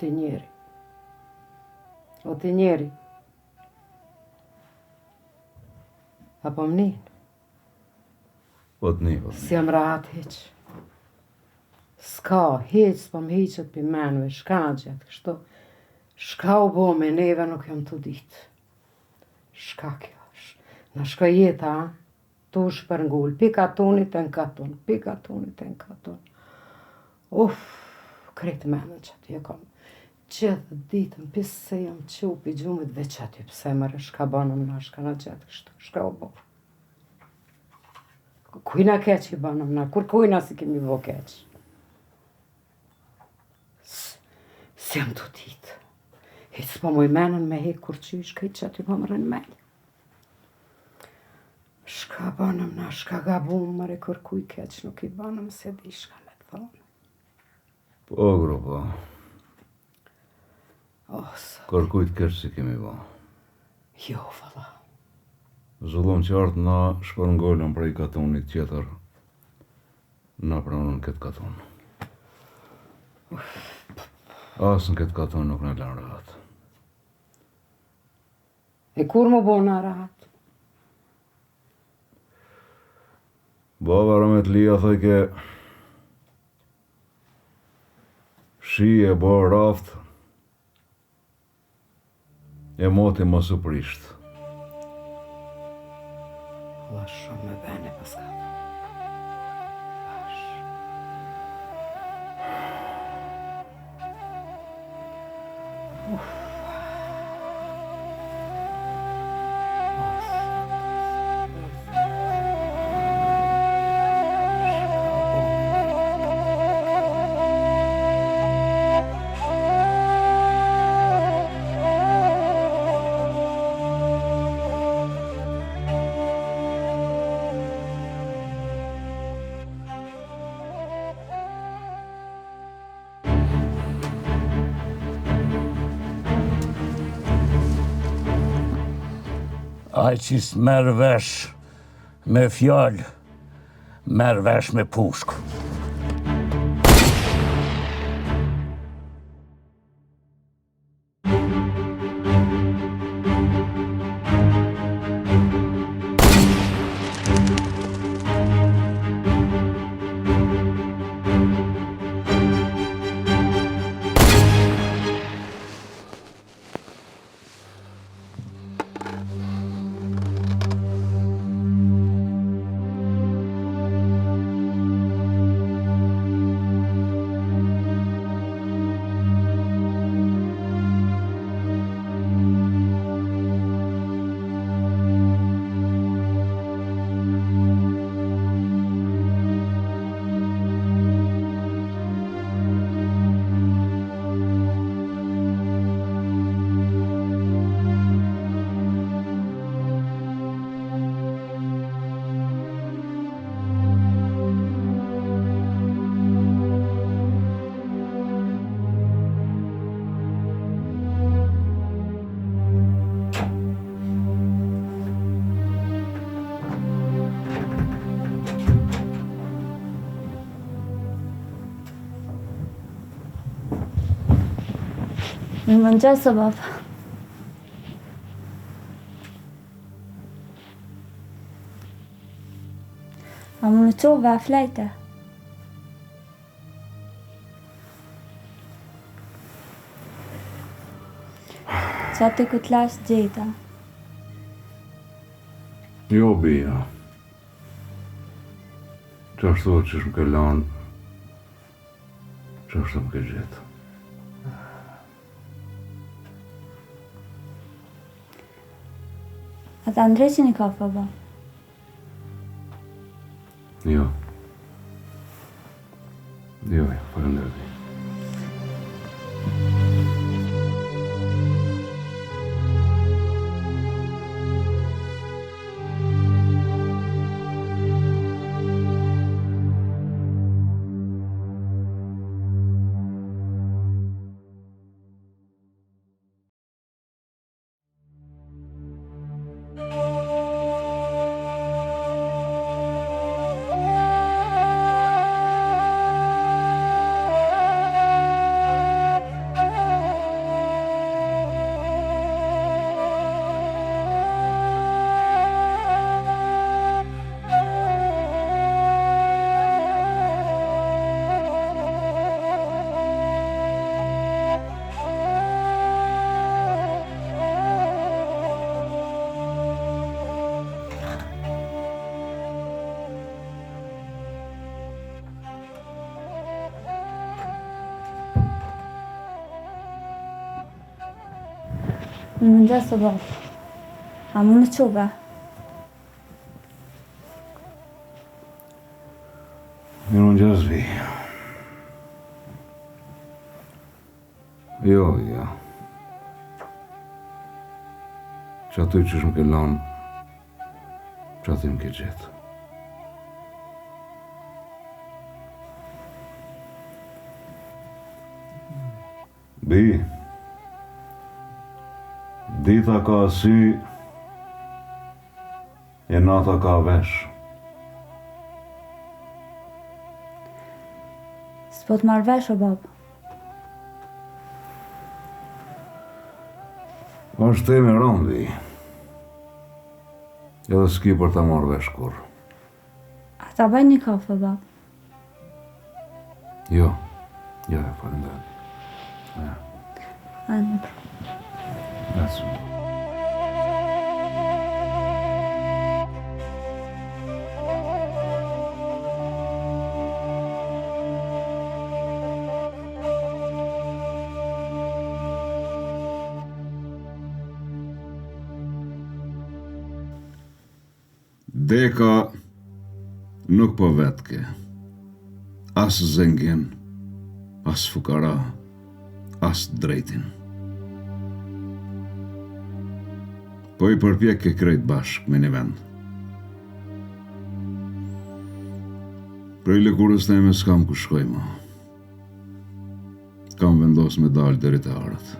ti njeri. O ti njeri. Apo më njën? Po të një, Si jam rahat heq. S'ka, heq s'po më heqet për menve, shka na gjetë, kështu. Shka u bo me neve nuk jam të ditë. Shka kjo është? Na shko jeta, a? Tu shpërngull, pika tunit e në katun, pika tunit e në katun. Kretë menën që aty e kom. Gjithë ditën, pisë se jam qup i gjumit veç aty, pse mërë, shka banëm na, shka na gjetë kështu, shka u bo. Kujna keq i banëm na, kur kujna si kemi vo keq. Si jam të ditë. Hiq s'po moj menën me hek kur qysh, këtë që aty po më rënë menjë. Shka banëm na, shka gabum, mëre kur kuj keq nuk i banëm, se di shka me të thonë. Po, grupo. Kur kujt keq si kemi vo. Jo, valla. Zullum qartë na shpërngollëm prej katunit tjetër. Na pranën këtë katun. Asë në këtë katun nuk në lanë rahat. E kur më bo na rahat? Baba Ramet Lia thoj ke shi e bo raft e moti mos u prisht. Valla shumë me bene paska. Ai që s'merë vesh me fjallë, merë vesh me pushkë. Më mëngjes, baba. A më në qove a flejte? Qa ti ku t'lash gjeta? Jo, bia. Qashtu që shmë ke lanë, qashtu më ke gjetë. A ta ndreqin i kafe, ba? Jo. Jo, falenderoj. Mëngjes o bab. A më në quve? Mirëmëngjes Vi. Jo. Që aty që më ke lanë, që aty më ke gjetë. Bi, dita ka sy, e nata ka vesh. S'po të marrë vesh o bab. Është teme rëndi. Edhe s'ki për ta marrë vesh kur. A ta bëj një kafe, bab? Jo, falenderoj. A në pra. Grazie. Deka nuk po vetke, as zengin, as fukara, as drejtin. Po i përpjek ke krejt bashk me një vend. Prej lëkurës teme s'kam ku shkoj ma. Kam vendos me dalë deri te arët.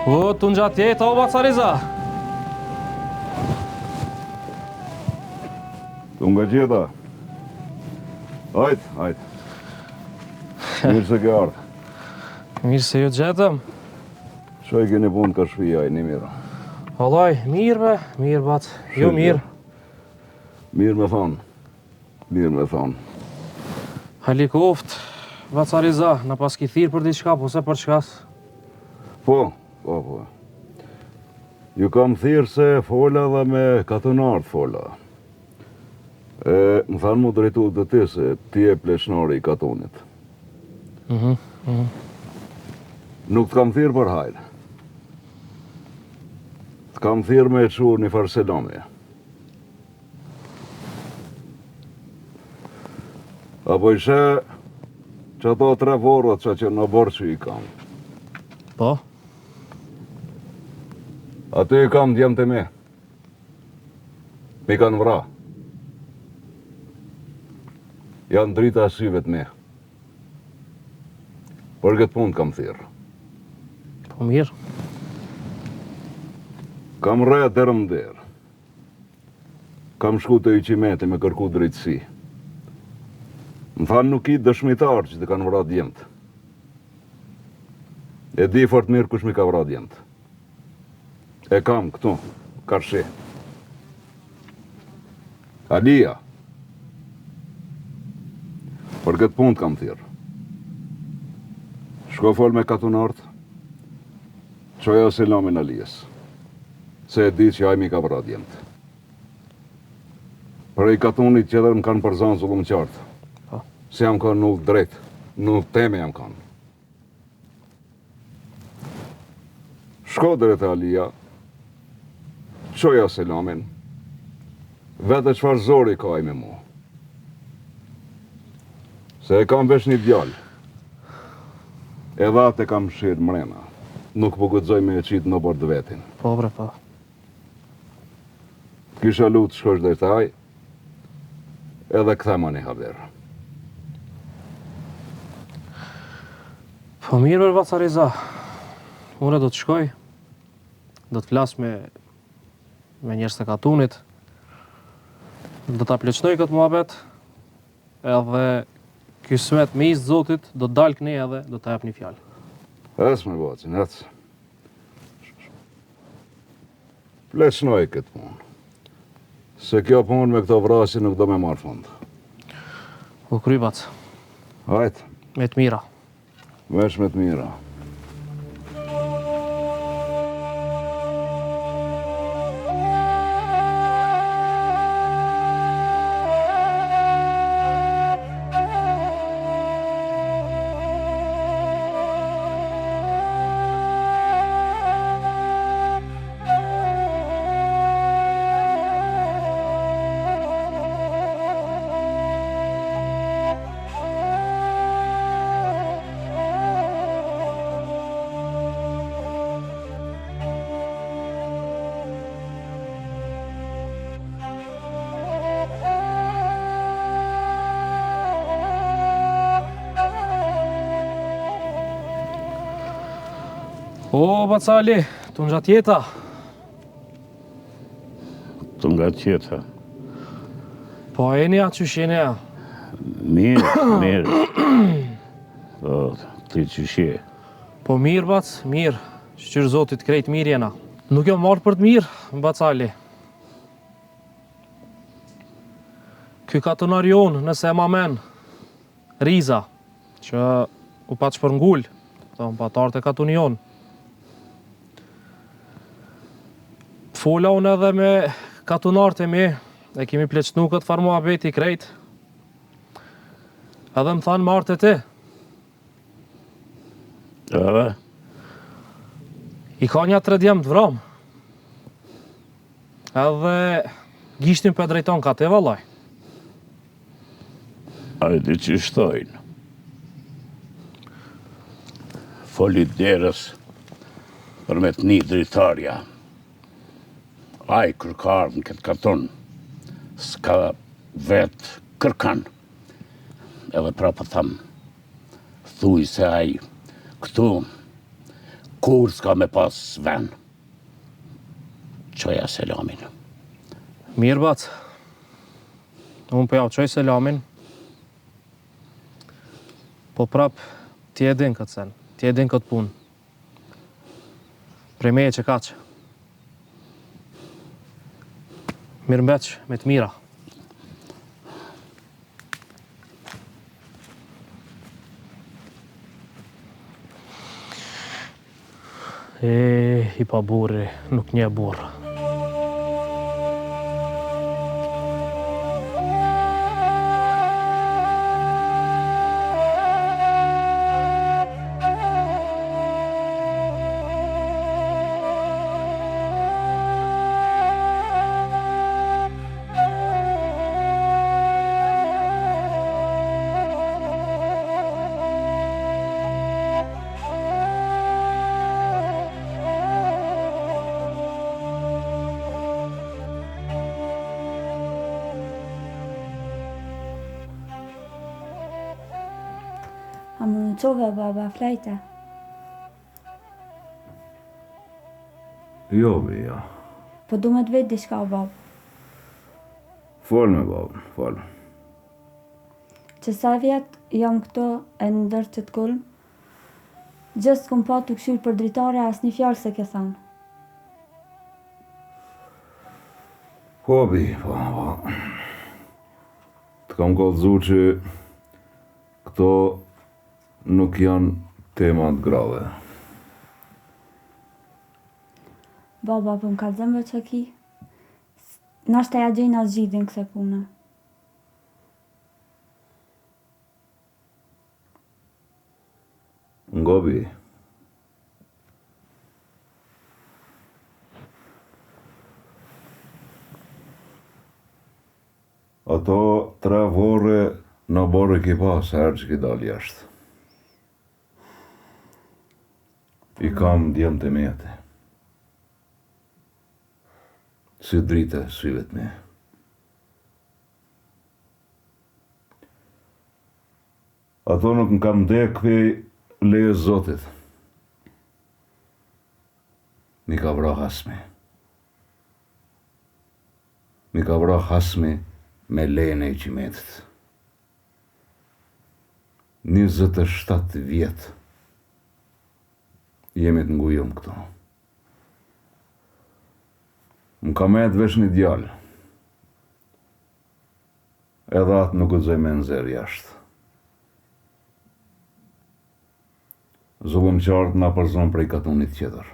O, Tunca tjetë, o, Bacariza. Tunga gjeta. Hajt. Mirë se ke ardhë. Mirë se ju gjetëm. Qa i keni punë ka shpija i një mirë? Olaj, mirë bat, jo mirë. Mirë me thonë. Halikoft, Bacariza, në pas ki thirë për diçka, po se për çkas? Po. Ju kam thirë se fola dhe me katonartë fola. Më thanë mu drejtu dhe ti se ti e pleqnari i katonit. Nuk të kam thirë për hajrë. Të kam thirë me e qurë një farë selami. Apo ishe që ato 3 vorët që në borë i kam. Po? Aty i kam djemë të me. Mi kanë vra. Janë drita syve të me. Por këtë punë kam thirë. Po mirë. Kam rrejë dërëm derë. Kam shku të Iqimeti me kërku drejtësi. Më thanë nuk i dëshmitarë që të kanë vra djemët. E di fort mirë kush mi ka vra djemët. E kam këtu, Karshi. Alia. Për këtë punë kam thirë. Shko fol me katunartë, qoja selamin Alijes, se e di që ajmi ka vra djemët. Për e i katunit qëtër më kanë përzanë zullum qartë. Se jam kanë nuk drejt, nuk teme jam kanë. Shko drejt e Alia, qoja selamin, vete qfar zori ka aj me mu. Se e kam vesh një djallë, edhe atë e kam shirë mrena, nuk po guxoj me e qitë në bordë vetin. Po bre, po. Kisha lutë shkosh drejt e aj, edhe këthema një haverë. Po mirë, Vacariza. Unë do të shkoj, do të flas me njerëz të katunit, do ta pleqnoj këtë muhabet, edhe ky smet me izë Zotit do të dalë këne edhe do të jap një fjalë. Ecë me bacin, ecë. Pleqnoj këtë punë. Se kjo punë me këto vrasi nuk do me marë fund. U kry, Vac, Hajtë, me të mira. vesh me të mira. O, Bacali, të nga tjeta. Të nga tjeta. Po, e nja që shenja. Mirë, mirë. Po, ti që shje. Po mirë, Bac, mirë. Shqyrë Zotit krejt mirë jena. Nuk jo marrë për të mirë, Bacali. Ky katunarion, nëse e ma men, Riza, që u pa të shpërngull, të më patartë e katunion. Fola unë edhe me katunartë e mi, e kemi pleqnu këtë farë muhabeti krejt. Edhe më thanë martë e ti. Edhe? I ka një 3 djemë të vramë. Edhe gishtin për drejton ka te vallaj. Ajde që shtojnë. Folit derës për me të një dritarja. Aj kërkar në këtë karton, s'ka vetë kërkan. Edhe pra për thamë, thuj se aj këtu, kur s'ka me pas ven. Qoja selamin. Mirë, Bac. Unë për jau qoj selamin. Po prap, ti e din këtë sen, ti e din këtë punë. Prej meje që kaqë. Mirë mbeq, me të mira. I pa burri, nuk nje burë. A më në qove, baba, flejte. Jo, bi, ja. Po du me të vetë diçka, bab. Fol me babën, fol. Që sa vjet jam këto e në ndër që të kulm, gjës s'kum pa të këshyrë për dritare as një fjallë se ke thanë. Po, bi, po. Të kam kallëzu që këto nuk janë temat grave. Baba, po më kalzëm veç e ki. Nashta ja gjejna zgjidhin këse puna. Ngobi. Ato 3 vorre në borë ki pas herë që ki dalë jashtë. I kam djemë të mete. Si drite syve të me. Ato nuk më kam dek për leje Zotit. Mi ka vra hasmi. Mi ka vra hasmi me lejën e i qimetit. 27 vjetë jemi të ngujëm këto. Më ka me të vesh një djallë. Edhe atë nuk u zoj me nëzër jashtë. Zullum qartë na përzon prej katunit tjetër.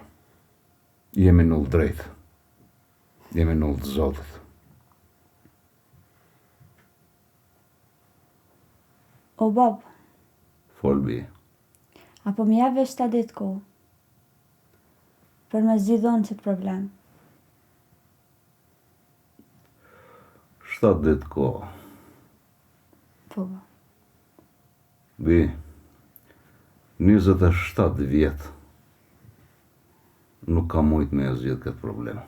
Jemi null drejtë. Jemi null të Zotit. O, bab, Folbi. apo më jave 7 ditë kohë për me zgjidhon qëtë problem. 7 ditë kohë. Po, bab. Bi, 27 vjetë nuk kam mujt me e zgjidh këtë problem.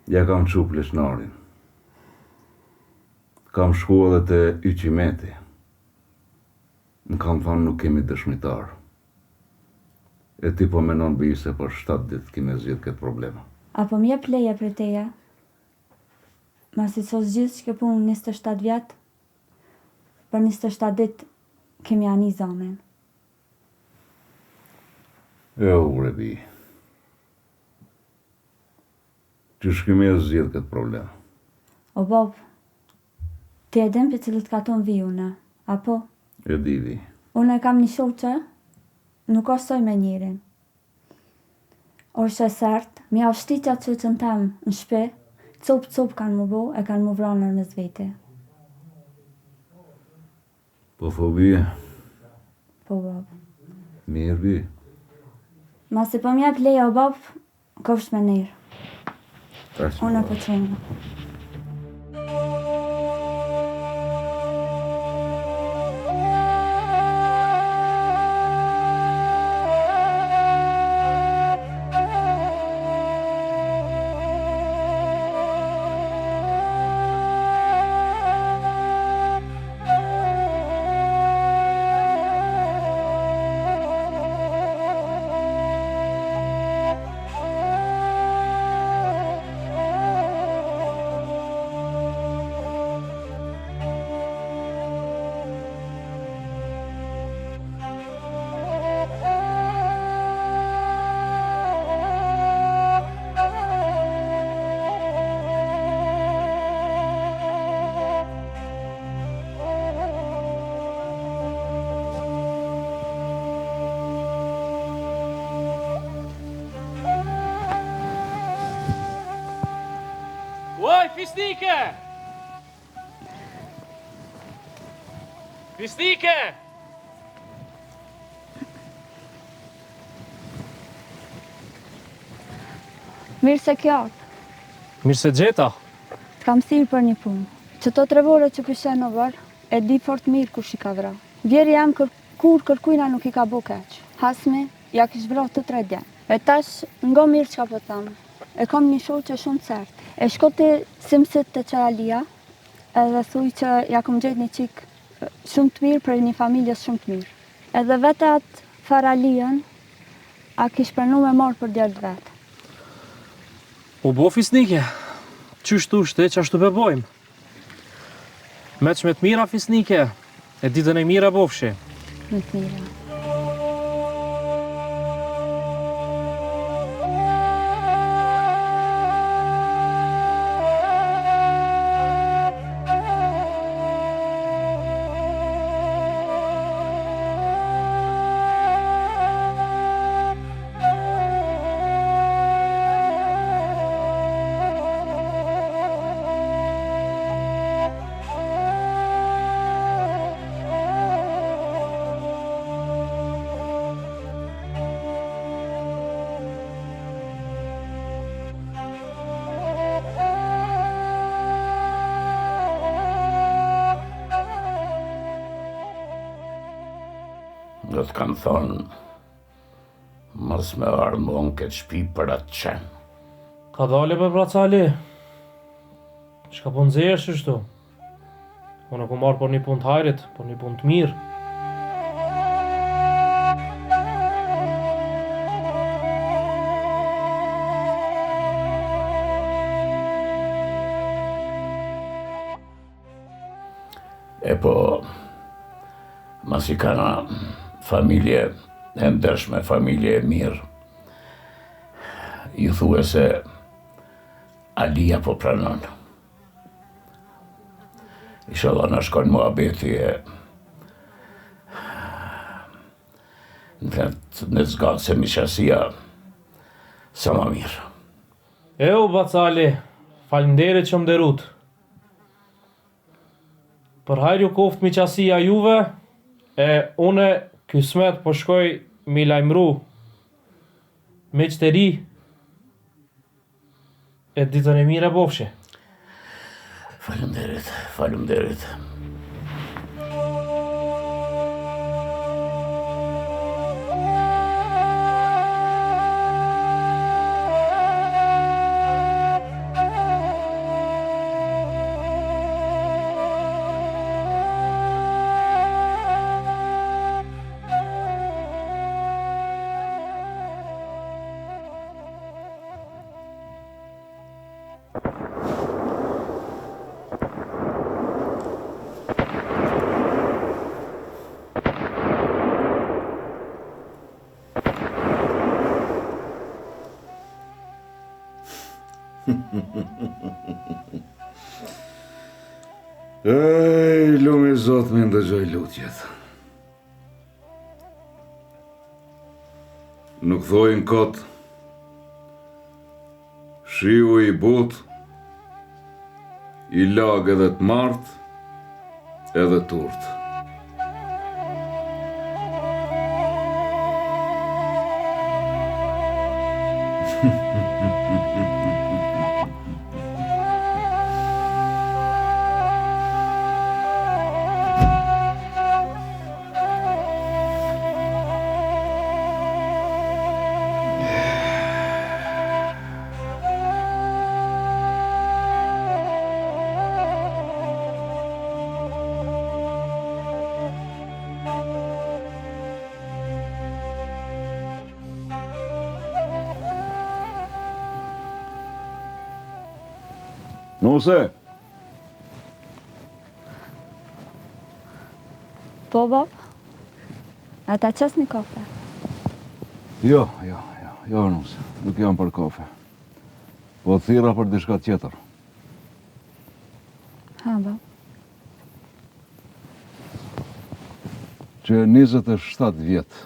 Ja kam qu pleshnarin. Kam shku edhe te Yqimeti. Më kam thonë nuk kemi dëshmitar. E ti po menon bi se për 7 ditë kime zgjidh këtë problem. Apo më jep leje për teja, masi sos gjithë që ke punë 27 vjetë, për 27 ditë kemi ani zamen. E ure bi. Që shkime zgjidh këtë problem. O, bab, ti e dem për cilët ka tonë vijune, apo? E divi. Unë e kam një shoqe, nuk asoj me njerin. Orë që sartë, mi avshtitja që në temë në shpe, cop kanë më bo, e kanë më vranër në zvete. Po fobi, Po, bab. mirë bi. Masi po mjep leja, o, bab, kofsh me njerë. Tash Unë e po qenë. Oj, fisnike! Fisnike! Mirë se kjo ardë, Mirë se gjeta. të kam thirë për një punë. Që to 3 vore që pyshe në vërë, e di fort mirë kush i ka vra. Vjeri jam kur kërkujna nuk i ka bo keq. Hasmi, ja kish vra të 3 djenë. E tash, nga mirë që ka po thamë. E kam një shoqe shumë certë. E shkoti simsit të Qaralia, edhe thuj që ja kom gjetë një qik shumë të mirë për një familjes shumë të mirë. Edhe vete atë Faraliën, a kish pranu me marë për djertë vetë. U bo fisnike, qështu shte që ashtu bebojmë. Me që me të mira fisnike, e ditën e mira bofshi. Me të mira. Do të kanë thonë, mos me armon këtë shpi për atë qenë. Ka dale për bracali. Shka po nëzesh shtu? Unë ku marrë për një pun të hajrit, për një pun të mirë. E po, mas i kana familje e ndershme, familje e mirë, ju thue se Alia po pranon. Inshallah na shkon muhabeti e në zgatë se miqësia sa ma mirë. U bacali, falinderit që më derut. Për hajrë ju koft miqësia juve, e une kësmet po shkoj mi lajmru me që të ri e ditën e mire bofshi. Faleminderit, faleminderit. Ej, lumi Zot me ndëgjoj lutjet. Nuk thojnë kot, shiu i but, i lag edhe të mart, edhe turt. Nuse, Po, bab, a ta qes një kafe? jo, Nuse, nuk jam për kafe. Po thira për diçka tjetër. Ha, bab. Që 27 vjet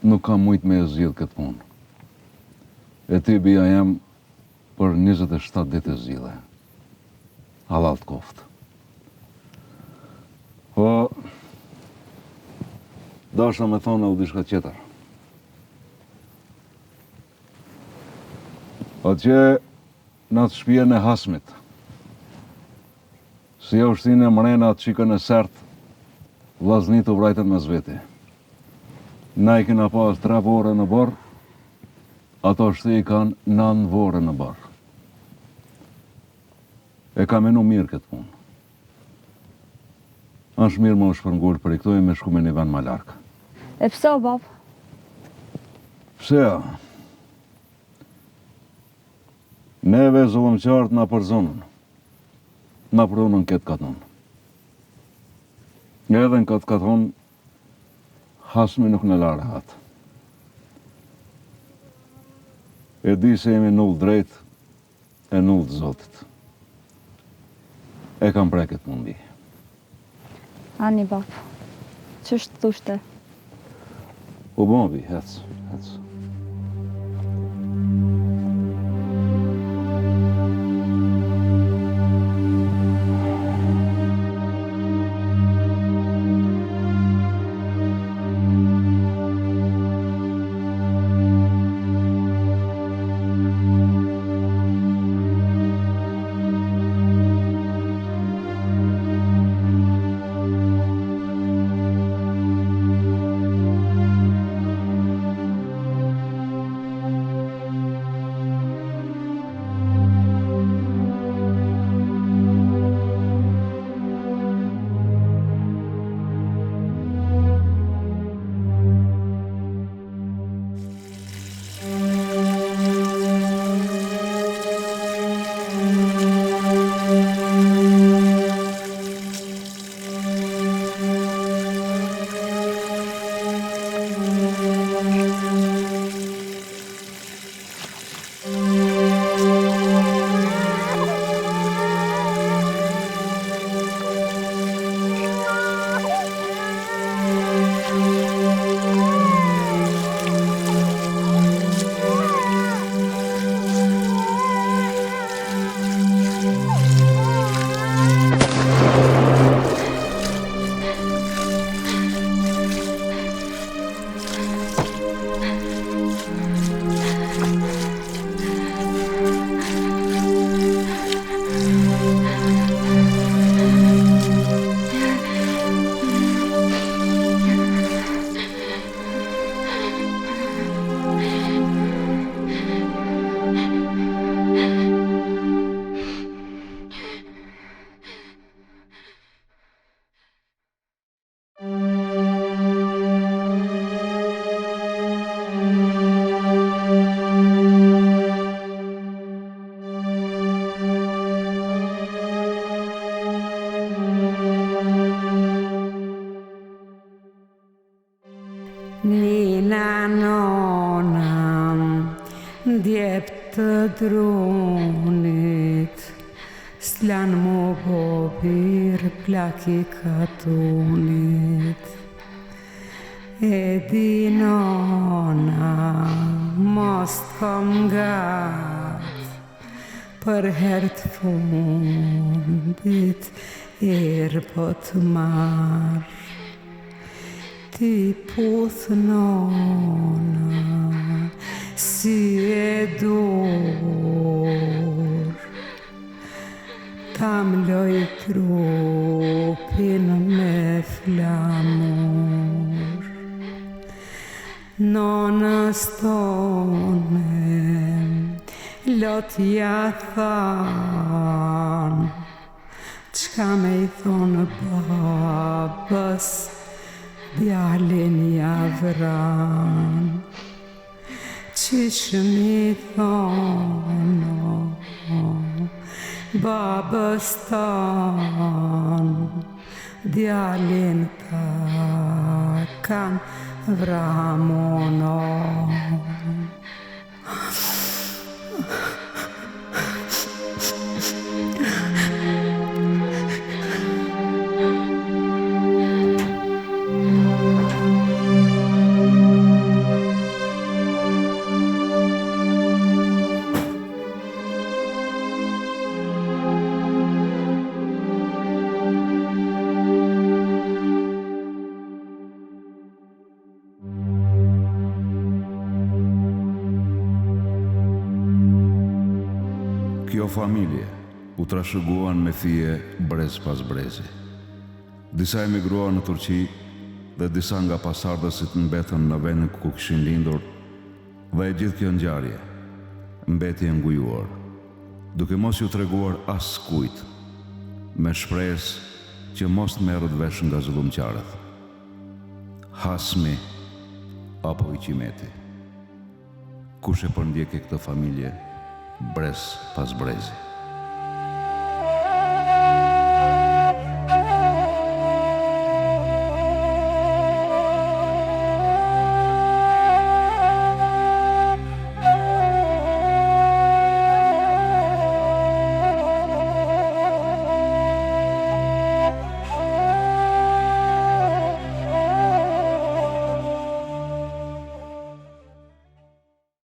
nuk kam mujt me e zgjidh këtë punë. E ti bia jam për 27 ditë e zgjidhe. Halal të koftë. Po, dasha me thonë u diçka tjetër. Atje në atë shtëpinë e Hasmit. Si ja ushtinë e mrena atë qikën e sertë, vllaznit u vrajtën me zveti. Na i kena pas 3 vore në borë, ato shte i kanë 9 vore në borë. E ka menu mirë këtë punë. është mirë më është përngull për i këtoj me shku me një vend ma larkë. E pse o bab? Pse ja? Neve zullumqartë na përzonën, na pronën këtë katon. Edhe në këtë katon, hasmi nuk në larë hatë. E di se jemi null drejt, e null të Zotit. E kam preket mundi. Ani bab, ç'është thushte? U bombi, hec. Nina nonam, djep të drunit, s'lan mu bobir plaki katunit. E di nona, mos t'kom gat, për her të fundit, po të marr. Ti puth nona, si e dur, ta mloj trupin me flamur. Nonës tone, lotja than, çka me I thonë babës, djalin javran. Qish mi thonë babës tan, djalin ta kan vramono. Kjo familje u trashëguan me thije brez pas brezi. Disa emigruan në Turqi dhe disa nga pasardhësit mbetën në vendin ku kishin lindur, dhe e gjithë kjo ngjarje mbeti e ngujuar, duke mos ju treguar as kujt, me shpresë që mos merret vesh nga zullumqtarët. Hasmi apo Iqimeti. Kush e përndjeki këtë familje, brez pas brezi.